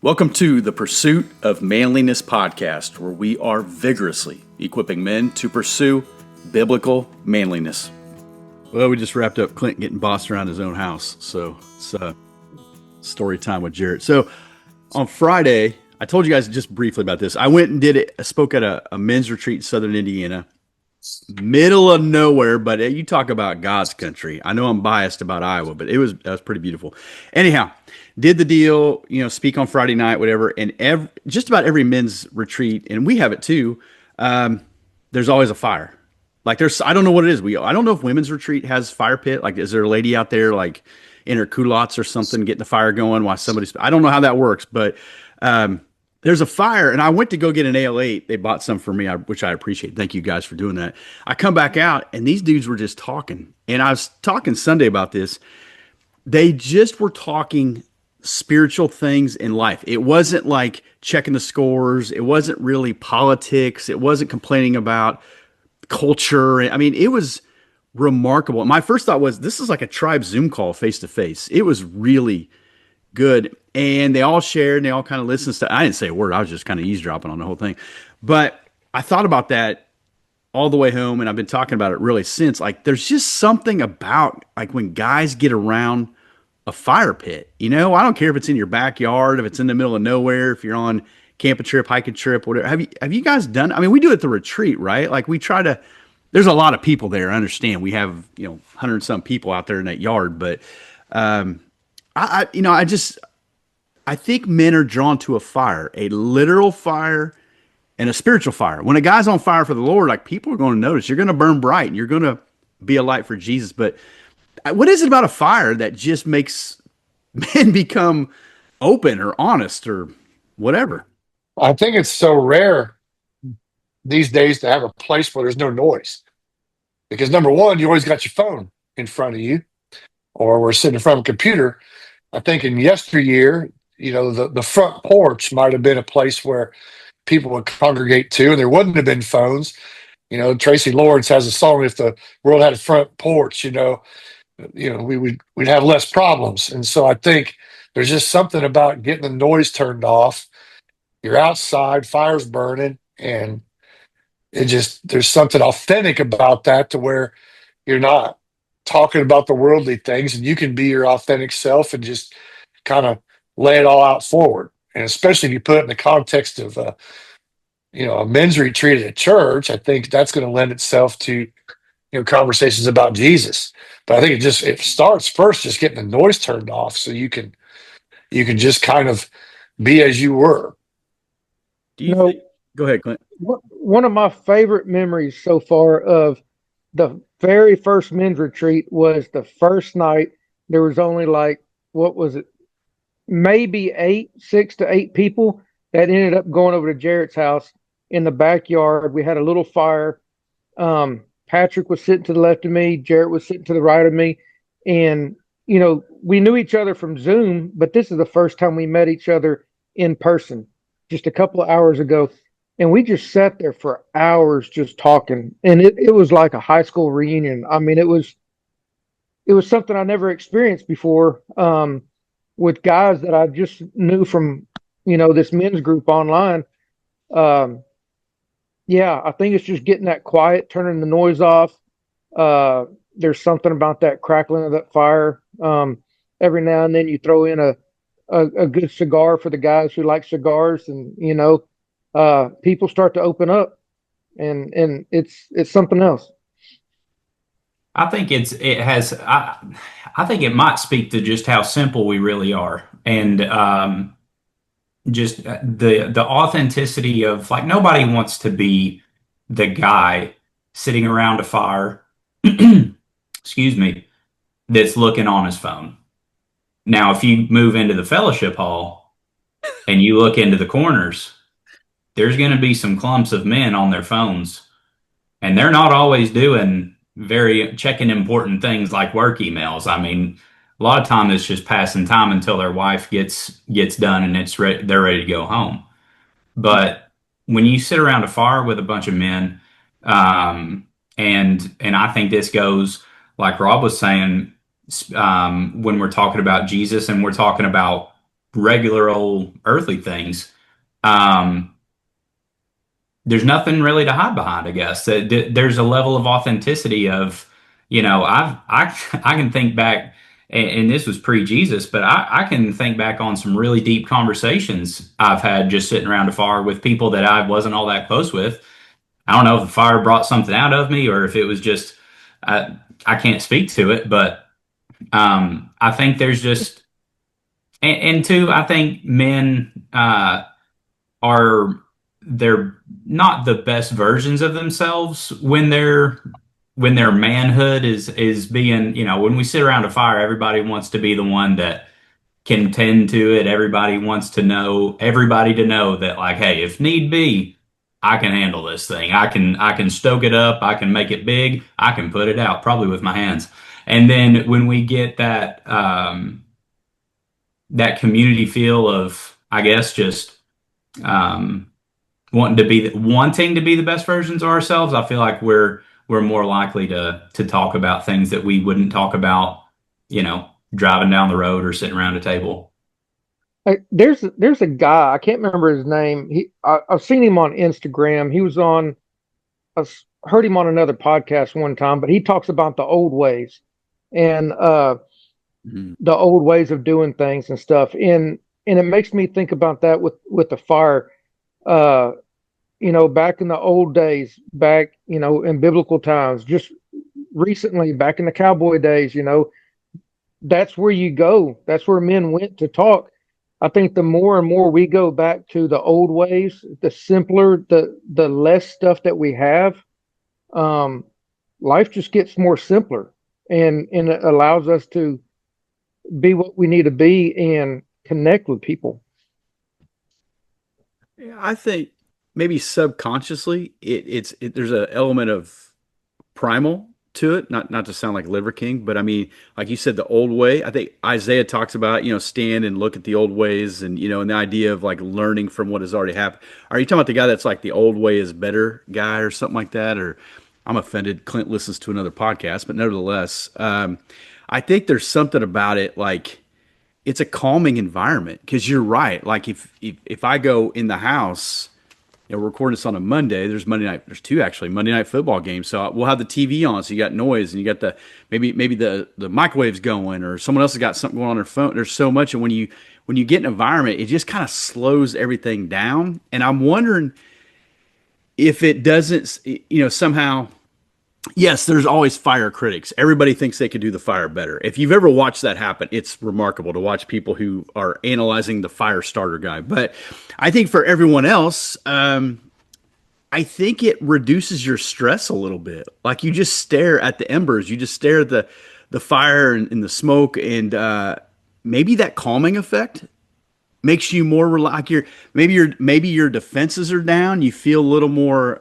Welcome to the Pursuit of Manliness podcast, where we are vigorously equipping men to pursue biblical manliness. Well, we just wrapped up Clint getting bossed around his own house, so it's story time with Jarrett. So on Friday, I told you guys just briefly about this. I went and did it. I spoke at a men's retreat in Southern Indiana, middle of nowhere, but you talk about God's country. I know I'm biased about Iowa, but that was pretty beautiful. Anyhow, did the deal, speak on Friday night, whatever, and just about every men's retreat, and we have it too. There's always a fire. Like I don't know what it is. I don't know if women's retreat has fire pit. Like, is there a lady out there like in her culottes or something getting the fire going while somebody's? I don't know how that works, but there's a fire, and I went to go get an Ale-8. They bought some for me, which I appreciate. Thank you guys for doing that. I come back out, and these dudes were just talking, and I was talking Sunday about this. They just were talking spiritual things in life. It wasn't like checking the scores. It wasn't really politics. It wasn't complaining about culture. I mean, it was remarkable. My first thought was, this is like a tribe Zoom call face to face. It was really good. And they all shared and they all kind of listened to, I didn't say a word. I was just kind of eavesdropping on the whole thing. But I thought about that all the way home, and I've been talking about it really since. Like, there's just something about like when guys get around a fire pit. I don't care if it's in your backyard, if it's in the middle of nowhere, if you're on camping trip, hiking trip, whatever. Have you guys done? I mean, we do it at the retreat, right? Like, we try to. There's a lot of people there. I understand we have 100 and some people out there in that yard, but I think men are drawn to a fire, a literal fire and a spiritual fire. When a guy's on fire for the Lord, like, people are going to notice. You're going to burn bright and you're going to be a light for Jesus. But what is it about a fire that just makes men become open or honest or whatever? I think it's so rare these days to have a place where there's no noise. Because number one, you always got your phone in front of you, or we're sitting in front of a computer. I think in yesteryear, the front porch might have been a place where people would congregate to, and there wouldn't have been phones. Tracy Lawrence has a song, "If the world had a front porch," we'd have less problems. And so I think there's just something about getting the noise turned off. You're outside, fire's burning, and there's something authentic about that, to where you're not talking about the worldly things, and you can be your authentic self and just kind of lay it all out forward. And especially if you put it in the context of a men's retreat at a church, I think that's going to lend itself to conversations about Jesus. But I think it starts first just getting the noise turned off, so you can just kind of be as you were. Do you think? Go ahead, Clint. One of my favorite memories so far of the very first men's retreat was the first night. There was only what was it? Maybe 6 to 8 people that ended up going over to Jarrett's house in the backyard. We had a little fire. Patrick was sitting to the left of me. Jarrett was sitting to the right of me. And, we knew each other from Zoom, but this is the first time we met each other in person just a couple of hours ago. And we just sat there for hours just talking. And it was like a high school reunion. I mean, it was something I never experienced before, with guys that I just knew from, this men's group online. Yeah, I think it's just getting that quiet, turning the noise off. There's something about that crackling of that fire. Every now and then you throw in a good cigar for the guys who like cigars, and people start to open up, and it's something else. I think I think it might speak to just how simple we really are, and just the authenticity of, like, nobody wants to be the guy sitting around a fire, excuse me, that's looking on his phone. Now, if you move into the fellowship hall and you look into the corners, there's going to be some clumps of men on their phones, and they're not always doing checking important things like work emails. I mean, a lot of time it's just passing time until their wife gets done and they're ready to go home. But when you sit around a fire with a bunch of men, and I think this goes, like Rob was saying, when we're talking about Jesus and we're talking about regular old earthly things, um, there's nothing really to hide behind, I guess. There's a level of authenticity of, I can think back, and this was pre-Jesus, but I can think back on some really deep conversations I've had just sitting around a fire with people that I wasn't all that close with. I don't know if the fire brought something out of me or if it was just, I can't speak to it, but I think there's just, and two, I think men, are they're not the best versions of themselves when their manhood is being, when we sit around a fire, everybody wants to be the one that can tend to it. Everybody wants to know everybody to know that, like, hey, if need be, I can handle this thing. I can stoke it up, I can make it big, I can put it out probably with my hands. And then when we get that community feel of, I guess, just um, wanting to be the best versions of ourselves, I feel like we're more likely to talk about things that we wouldn't talk about, driving down the road or sitting around a table. There's a guy, I can't remember his name. I've seen him on Instagram. He was on I heard him on another podcast one time, but he talks about the old ways and Mhm. the old ways of doing things and stuff. And it makes me think about that with the fire. Uh, back in the old days, back in biblical times, just recently, back in the cowboy days, that's where you go. That's where men went to talk. I think the more and more we go back to the old ways, the simpler, the less stuff that we have, um, life just gets more simpler, and it allows us to be what we need to be and connect with people. Yeah, I think maybe subconsciously there's an element of primal to it. Not to sound like Liver King, but I mean, like you said, the old way. I think Isaiah talks about, stand and look at the old ways, and and the idea of like learning from what has already happened. Are you talking about the guy that's like the old way is better guy or something like that? Or I'm offended. Clint listens to another podcast, but nevertheless, I think there's something about it like it's a calming environment because you're right. Like if I go in the house, we're recording this on a Monday. There's Monday night. There's two actually Monday night football games. So we'll have the TV on. So you got noise and you got the maybe the microwaves going or someone else has got something going on their phone. There's so much, and when you get an environment, it just kind of slows everything down. And I'm wondering if it doesn't, somehow. Yes, there's always fire critics. Everybody thinks they could do the fire better. If you've ever watched that happen, it's remarkable to watch people who are analyzing the fire starter guy. But I think for everyone else, I think it reduces your stress a little bit. Like you just stare at the embers, you just stare at the fire and the smoke, and maybe that calming effect makes you more like maybe your defenses are down. You feel a little more.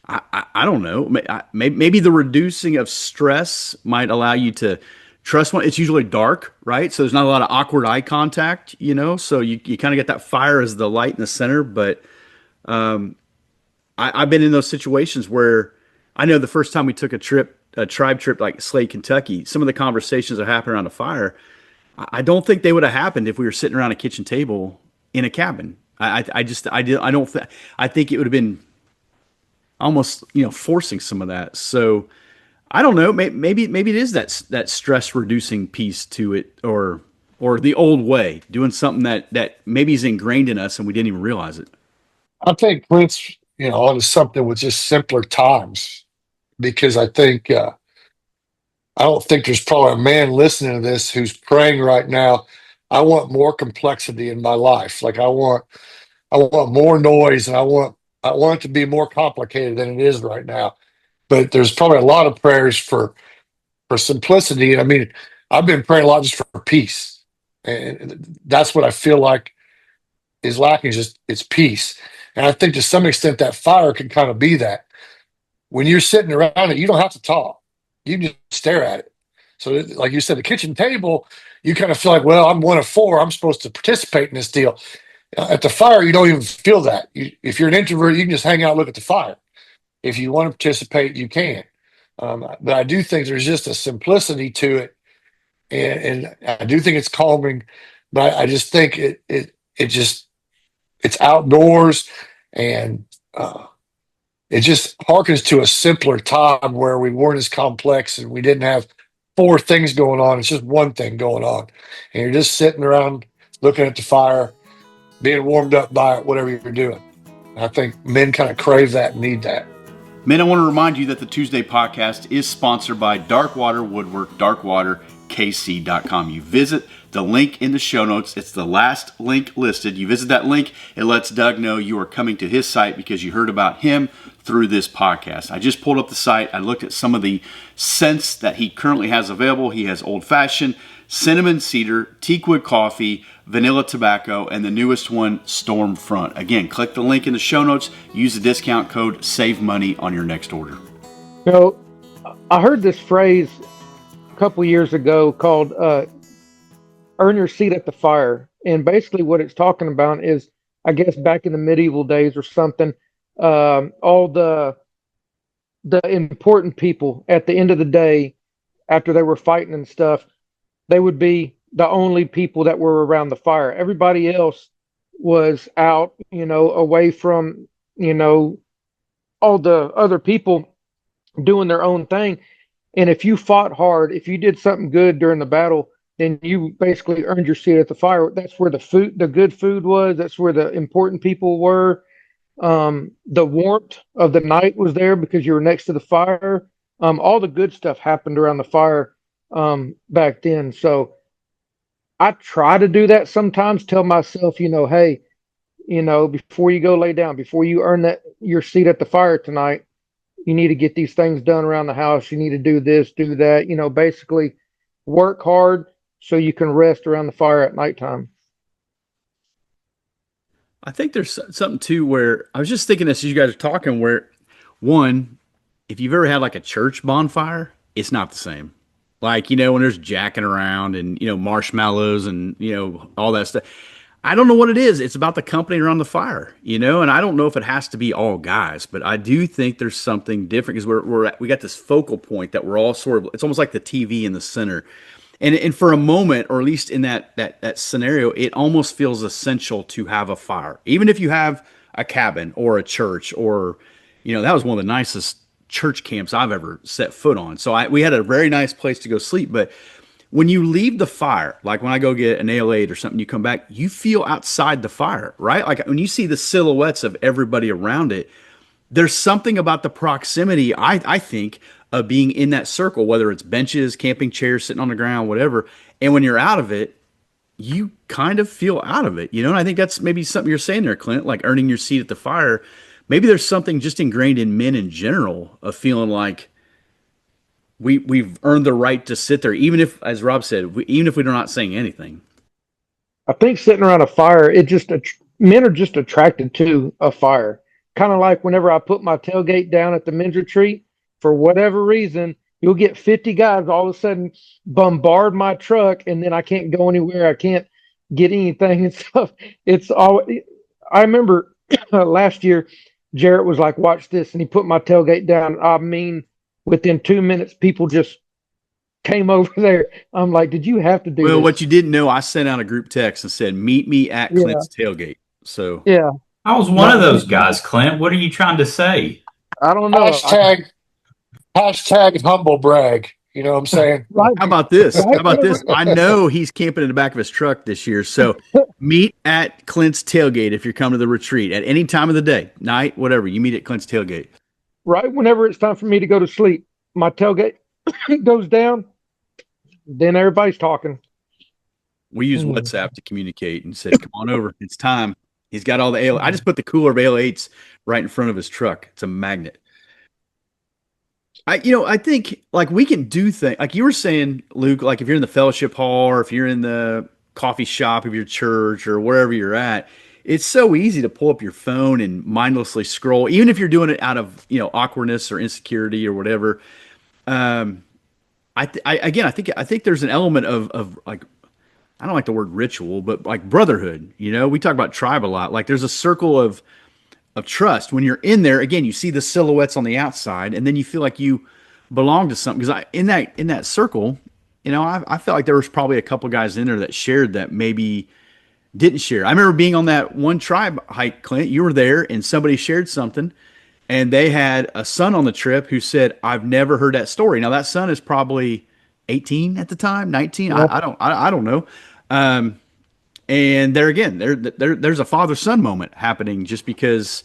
I don't know. Maybe the reducing of stress might allow you to trust one. It's usually dark, right? So there's not a lot of awkward eye contact, So you kind of get that fire as the light in the center. But I've been in those situations where I know the first time we took a tribe trip like Slade, Kentucky, some of the conversations that happened around a fire, I don't think they would have happened if we were sitting around a kitchen table in a cabin. I don't, I think it would have been almost forcing some of that. So I don't know. Maybe it is that stress reducing piece to it, or the old way, doing something that maybe is ingrained in us and we didn't even realize it. I think Prince, onto something with just simpler times because I don't think there's probably a man listening to this who's praying right now. I want more complexity in my life. Like I want more noise, and I want it to be more complicated than it is right now. But there's probably a lot of prayers for simplicity. And I mean, I've been praying a lot just for peace, and that's what I feel like is lacking. Is just it's peace, and I think to some extent that fire can kind of be that. When you're sitting around it, you don't have to talk. You can just stare at it. So, like you said, the kitchen table, you kind of feel like, well, I'm one of four. I'm supposed to participate in this deal. At the fire, you don't even feel that. If you're an introvert, you can just hang out and look at the fire. If you want to participate, you can. But I do think there's just a simplicity to it, and I do think it's calming. But I just think it's outdoors, and it just harkens to a simpler time where we weren't as complex and we didn't have four things going on. It's just one thing going on, and you're just sitting around looking at the fire, being warmed up by it, whatever you're doing. I think men kind of crave that and need that. Men, I want to remind you that the Tuesday podcast is sponsored by Darkwater Woodwork, darkwaterkc.com. You visit the link in the show notes. It's the last link listed. You visit that link, it lets Doug know you are coming to his site because you heard about him through this podcast. I just pulled up the site. I looked at some of the scents that he currently has available. He has Old Fashioned, cinnamon cedar, teakwood coffee, vanilla tobacco, and the newest one, Stormfront. Again, click the link in the show notes. Use the discount code, save money on your next order. I heard this phrase a couple years ago called earn your seat at the fire. And basically what it's talking about is, I guess back in the medieval days or something, all the important people at the end of the day, after they were fighting and stuff, they would be the only people that were around the fire. Everybody else was out, away from, all the other people doing their own thing. And if you fought hard, if you did something good during the battle, then you basically earned your seat at the fire. That's where the good food was. That's where the important people were. The warmth of the night was there because you were next to the fire. All the good stuff happened around the fire back then. So I try to do that sometimes, tell myself, hey, before you go lay down, before you earn your seat at the fire tonight, you need to get these things done around the house. You need to do this, do that, basically work hard so you can rest around the fire at nighttime. I think there's something too where I was just thinking this as you guys are talking, where one, if you've ever had like a church bonfire, it's not the same. Like, when there's jacking around and, marshmallows and, all that stuff. I don't know what it is. It's about the company around the fire, and I don't know if it has to be all guys, but I do think there's something different because we got this focal point that we're all sort of, it's almost like the TV in the center. And for a moment, or at least in that scenario, it almost feels essential to have a fire. Even if you have a cabin or a church or, that was one of the nicest church camps I've ever set foot on. So we had a very nice place to go sleep. But when you leave the fire, like when I go get an ale 8 or something, you come back, you feel outside the fire, right? Like when you see the silhouettes of everybody around it, there's something about the proximity, I think, of being in that circle, whether it's benches, camping chairs, sitting on the ground, whatever. And when you're out of it, you kind of feel out of it, And I think that's maybe something you're saying there, Clint, like earning your seat at the fire. Maybe there's something just ingrained in men in general of feeling like we've earned the right to sit there, even if, as Rob said, even if we're not saying anything. I think sitting around a fire, men are just attracted to a fire. Kind of like whenever I put my tailgate down at the men's retreat, for whatever reason, you'll get 50 guys all of a sudden bombard my truck, and then I can't go anywhere. I can't get anything and stuff. I remember last year, Jarrett was like, watch this. And he put my tailgate down. I mean, within 2 minutes, people just came over there. I'm like, did you have to do Well, this? what you didn't know, I sent out a group text and said, meet me at Clint's tailgate. So yeah, I was one of those guys, Clint. What are you trying to say? I don't know. Hashtag humble brag. You know what I'm saying? Right. How about this? I know he's camping in the back of his truck this year. So meet at Clint's tailgate if you're coming to the retreat at any time of the day, night, whatever. You meet at Clint's tailgate. Right whenever it's time for me to go to sleep, my tailgate goes down. Then everybody's talking. We use WhatsApp to communicate and said, come on over. It's time. He's got all the ale. I just put the cooler of ale 8s right in front of his truck. It's a magnet. I think like we can do things like you were saying, Luke, like if you're in the fellowship hall or if you're in the coffee shop of your church or wherever you're at, it's so easy to pull up your phone and mindlessly scroll, even if you're doing it out of, awkwardness or insecurity or whatever. I think there's an element of like, I don't like the word ritual, but like brotherhood, we talk about tribe a lot. Like there's a circle of trust when you're in there. Again, you see the silhouettes on the outside and then you feel like you belong to something. Because in that circle, I felt like there was probably a couple guys in there that shared that maybe didn't share. I remember being on that one tribe hike, Clint. You were there, and somebody shared something, and they had a son on the trip who said, "I've never heard that story." Now that son is probably 18 at the time, 19. Yep. I don't know. And there again, there's a father son moment happening just because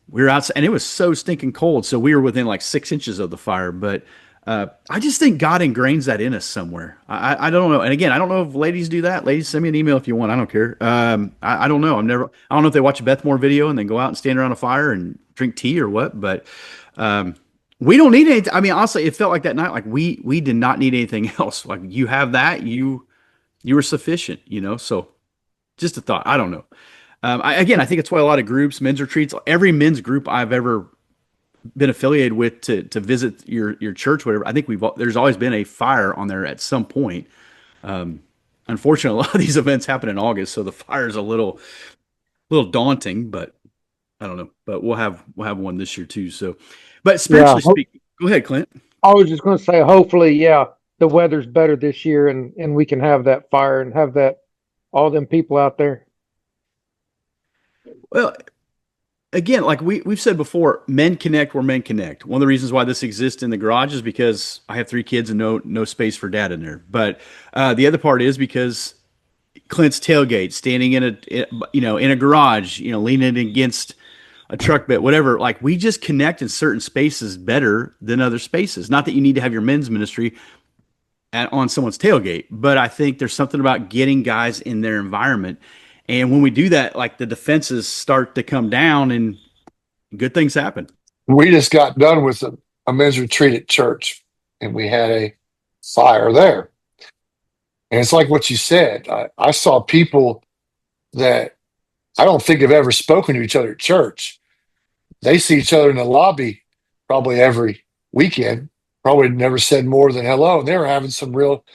we were outside, and it was so stinking cold. So we were within like 6 inches of the fire. But I just think God ingrains that in us somewhere. I don't know. And again, I don't know if ladies do that. Ladies, send me an email if you want. I don't care. I don't know. I don't know if they watch a Beth Moore video and then go out and stand around a fire and drink tea or what. But we don't need anything. I mean, honestly, it felt like that night. Like we did not need anything else. Like you have that, you were sufficient. So just a thought. I don't know. I think it's why a lot of groups, men's retreats, every men's group I've ever been affiliated with to visit your church, whatever. I think there's always been a fire on there at some point. Unfortunately, a lot of these events happen in August, so the fire is a little daunting. But I don't know. But we'll have one this year too. So, but spiritually speaking, go ahead, Clint. I was just going to say, hopefully, the weather's better this year, and we can have that fire and have all them people out there. Well, again, like we've said before, men connect where men connect. One of the reasons why this exists in the garage is because I have 3 kids and no space for dad in there. But the other part is because Clint's tailgate, standing in a garage, leaning against a truck bed, whatever. Like we just connect in certain spaces better than other spaces. Not that you need to have your men's ministry on someone's tailgate, but I think there's something about getting guys in their environment. And when we do that, like the defenses start to come down and good things happen. We just got done with a men's retreat at church, and we had a fire there. And it's like what you said. I saw people that I don't think have ever spoken to each other at church. They see each other in the lobby probably every weekend, probably never said more than hello. And they were having some real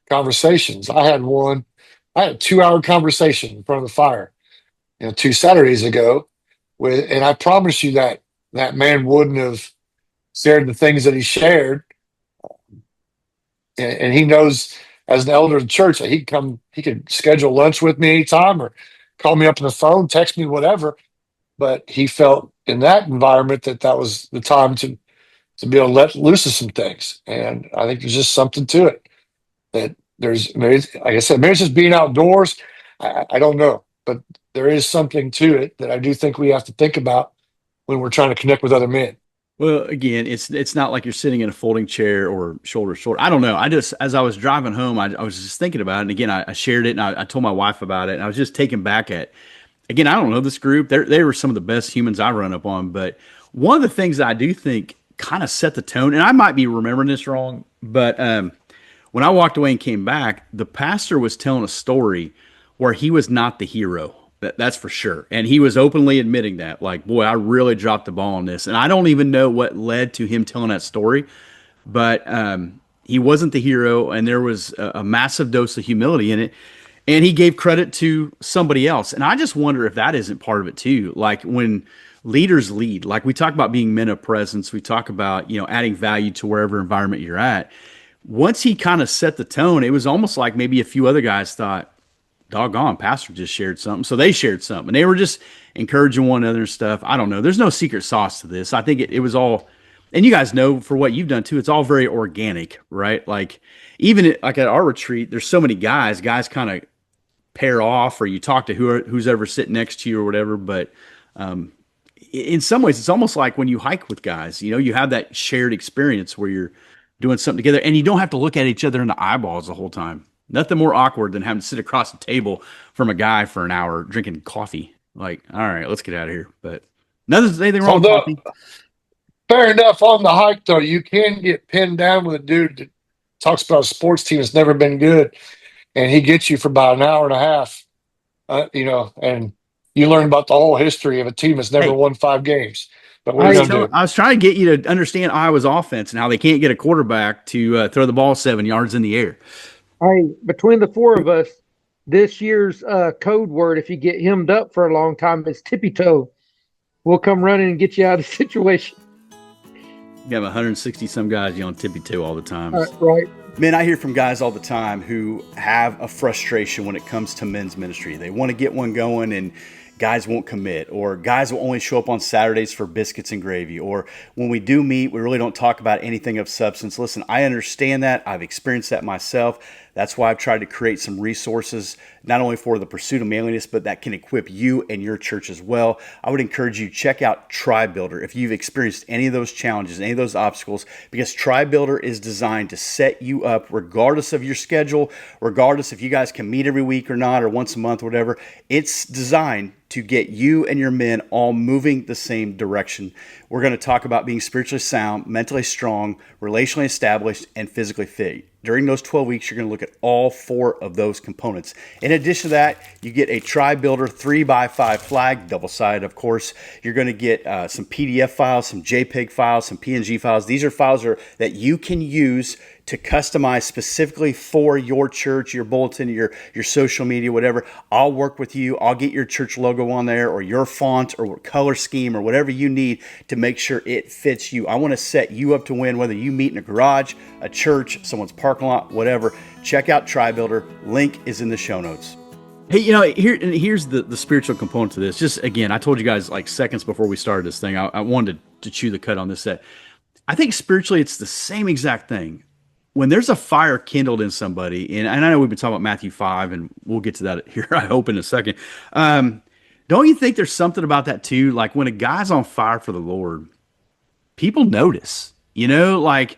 conversations. I had a 2-hour conversation in front of the fire, 2 Saturdays ago and I promise you that man wouldn't have shared the things that he shared. And he knows as an elder of the church that he could schedule lunch with me anytime or call me up on the phone, text me, whatever. But he felt in that environment that was the time to be able to let loose of some things. And I think there's just something to it that like I said, maybe it's just being outdoors. I don't know, but there is something to it that I do think we have to think about when we're trying to connect with other men. Well, again, it's not like you're sitting in a folding chair or shoulder to shoulder. I don't know. As I was driving home, I was just thinking about it. And again, I shared it and I told my wife about it. And I was just taken back again, I don't know this group. They were some of the best humans I run up on. But one of the things that I do think kind of set the tone, and I might be remembering this wrong, but when I walked away and came back, the pastor was telling a story where he was not the hero. That's for sure. And he was openly admitting that, like, boy, I really dropped the ball on this. And I don't even know what led to him telling that story, but he wasn't the hero. And there was a massive dose of humility in it. And he gave credit to somebody else. And I just wonder if that isn't part of it too. Like when leaders lead, like we talk about being men of presence, we talk about, adding value to wherever environment you're at. Once he kind of set the tone, it was almost like maybe a few other guys thought, doggone, pastor just shared something. So they shared something and they were just encouraging one another and stuff. I don't know. There's no secret sauce to this. I think it was all, and you guys know for what you've done too, it's all very organic, right? Like even like at our retreat, there's so many guys kind of pair off or you talk to who's ever sitting next to you or whatever. But in some ways, it's almost like when you hike with guys, you have that shared experience where you're doing something together and you don't have to look at each other in the eyeballs the whole time. Nothing more awkward than having to sit across the table from a guy for an hour drinking coffee. Like, all right, let's get out of here. But anything wrong with coffee. Fair enough. On the hike, though, you can get pinned down with a dude that talks about a sports team that's never been good, and he gets you for about an hour and a half, and you learn about the whole history of a team that's never won 5 games. But what are you going to do? I was trying to get you to understand Iowa's offense and how they can't get a quarterback to throw the ball 7 yards in the air. Hey, between the 4 of us, this year's code word, if you get hemmed up for a long time, is tippy toe. We'll come running and get you out of the situation. You have 160 some guys on tippy toe all the time. Right. Man, I hear from guys all the time who have a frustration when it comes to men's ministry. They want to get one going and guys won't commit, or guys will only show up on Saturdays for biscuits and gravy, or when we do meet, we really don't talk about anything of substance. Listen, I understand that. I've experienced that myself. That's why I've tried to create some resources, not only for the pursuit of manliness, but that can equip you and your church as well. I would encourage you, check out Tribe Builder if you've experienced any of those challenges, any of those obstacles, because Tribe Builder is designed to set you up regardless of your schedule, regardless if you guys can meet every week or not, or once a month, or whatever. It's designed to get you and your men all moving the same direction. We're going to talk about being spiritually sound, mentally strong, relationally established, and physically fit. During those 12 weeks, you're going to look at all 4 of those components. In addition to that, you get a Tribe Builder 3x5 flag, double-sided, of course. You're going to get some PDF files, some JPEG files, some PNG files. These are files that you can use to customize specifically for your church, your bulletin, your social media, whatever. I'll work with you. I'll get your church logo on there, or your font or color scheme, or whatever you need to make sure it fits you. I want to set you up to win, whether you meet in a garage, a church, someone's parking lot, whatever. Check out Tribe Builder. Link is in the show notes. Hey, here's the spiritual component to this. Just again, I told you guys like seconds before we started this thing, I wanted to chew the cud on this set. I think spiritually it's the same exact thing. When there's a fire kindled in somebody, and I know we've been talking about Matthew 5, and we'll get to that here, I hope, in a second. Don't you think there's something about that too? Like when a guy's on fire for the Lord, people notice, like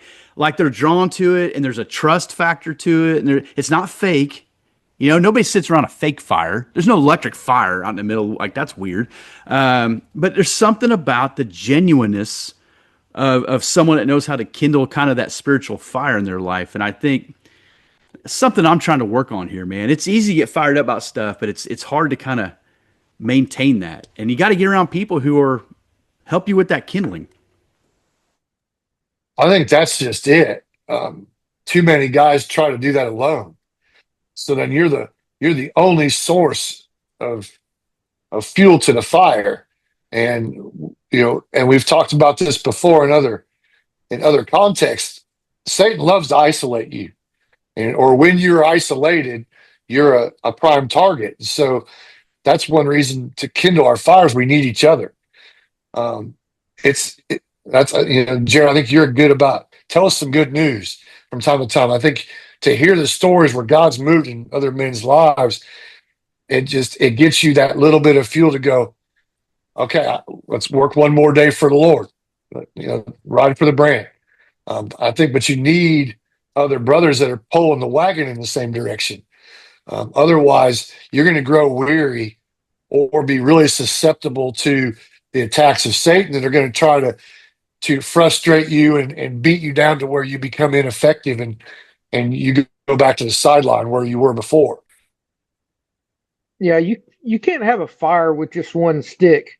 they're drawn to it, and there's a trust factor to it, and it's not fake. Nobody sits around a fake fire. There's no electric fire out in the middle. Like, that's weird. But there's something about the genuineness of someone that knows how to kindle kind of that spiritual fire in their life. And I think something I'm trying to work on here, man. It's easy to get fired up about stuff, but it's hard to kind of maintain that. And you got to get around people who help you with that kindling. I think that's just it. Too many guys try to do that alone. So then you're the only source of fuel to the fire. And and we've talked about this before in other contexts. Satan loves to isolate you, or when you're isolated, you're a prime target. So that's one reason to kindle our fires. We need each other. That's Jared, I think you're good about tell us some good news from time to time. I think to hear the stories where God's moved in other men's lives, it gets you that little bit of fuel to go, okay, let's work one more day for the Lord. Ride for the brand. I think, but you need other brothers that are pulling the wagon in the same direction. Otherwise, you're going to grow weary or be really susceptible to the attacks of Satan that are going to try to frustrate you and beat you down to where you become ineffective and you go back to the sideline where you were before. Yeah, you can't have a fire with just one stick.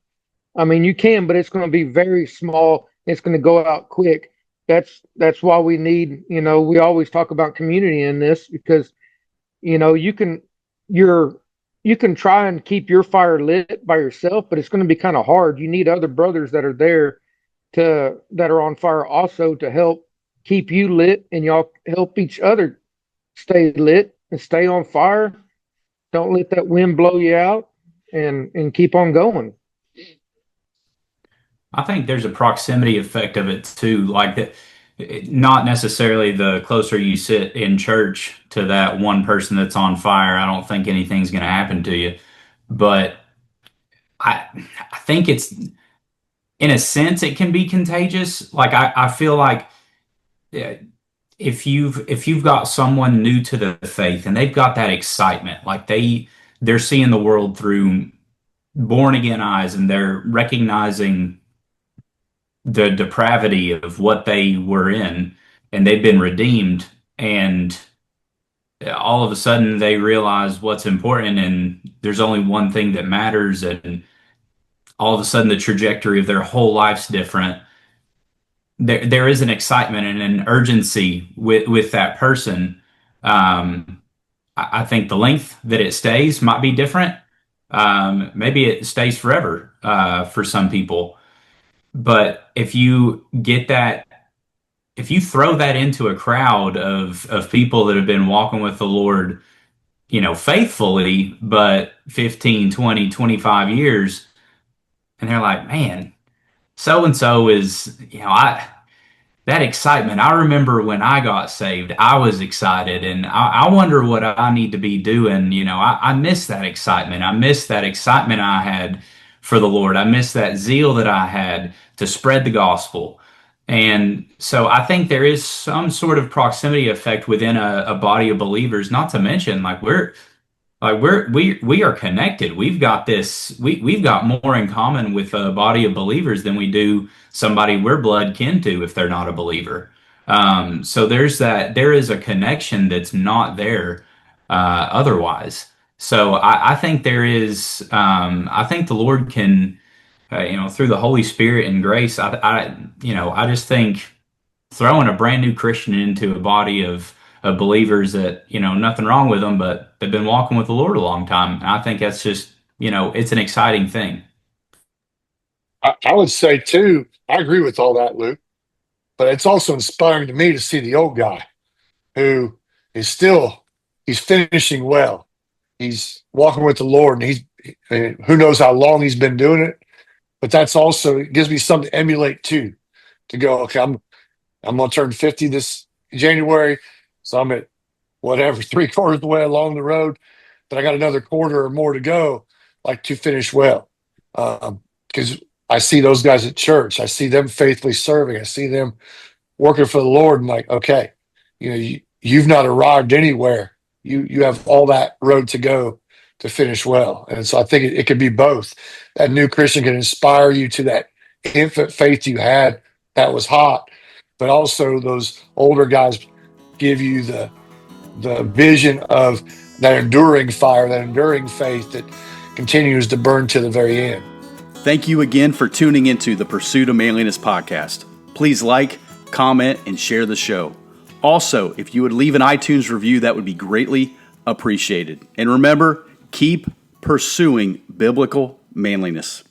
I mean, you can, but it's going to be very small. It's going to go out quick. That's why we need, we always talk about community in this, because, you can try and keep your fire lit by yourself, but it's going to be kind of hard. You need other brothers that are there that are on fire also to help keep you lit, and y'all help each other stay lit and stay on fire. Don't let that wind blow you out, and keep on going. I think there's a proximity effect of it too, like that. Not necessarily the closer you sit in church to that one person that's on fire, I don't think anything's going to happen to you. But I think it's, in a sense, it can be contagious. Like I feel like if you've got someone new to the faith and they've got that excitement, like they're seeing the world through born again eyes, and they're recognizing the depravity of what they were in, and they've been redeemed, and all of a sudden they realize what's important, and there's only one thing that matters, and all of a sudden the trajectory of their whole life's different. There is an excitement and an urgency with that person. I think the length that it stays might be different. Maybe it stays forever for some people. But if you get that if you throw that into a crowd of people that have been walking with the Lord, faithfully, but 15, 20, 25 years, and they're like, man, so and so is, that excitement. I remember when I got saved, I was excited, and I wonder what I need to be doing. I miss that excitement. I miss that excitement I had for the Lord. I miss that zeal that I had to spread the gospel. And so I think there is some sort of proximity effect within a body of believers, not to mention we are connected. We've got this. We've got more in common with a body of believers than we do somebody we're blood kin to if they're not a believer. So there's that. There is a connection that's not there otherwise. So I think there is. I think the Lord can, through the Holy Spirit and grace. I just think throwing a brand new Christian into a body of believers that, nothing wrong with them, but they've been walking with the Lord a long time. And I think that's just, it's an exciting thing. I would say too, I agree with all that, Luke, but it's also inspiring to me to see the old guy who is still, he's finishing well. He's walking with the Lord, and who knows how long he's been doing it, but that's also, it gives me something to emulate too, to go, okay, I'm going to turn 50 this January. So I'm at whatever, 3/4 of the way along the road, but I got another quarter or more to go, like to finish well. Because I see those guys at church. I see them faithfully serving. I see them working for the Lord. And like, okay, you've not arrived anywhere. You have all that road to go to finish well. And so I think it could be both. That new Christian can inspire you to that infant faith you had that was hot, but also those older guys give you the vision of that enduring fire, that enduring faith that continues to burn to the very end. Thank you again for tuning into the Pursuit of Manliness podcast. Please like, comment, and share the show. Also, if you would leave an iTunes review, that would be greatly appreciated. And remember, keep pursuing biblical manliness.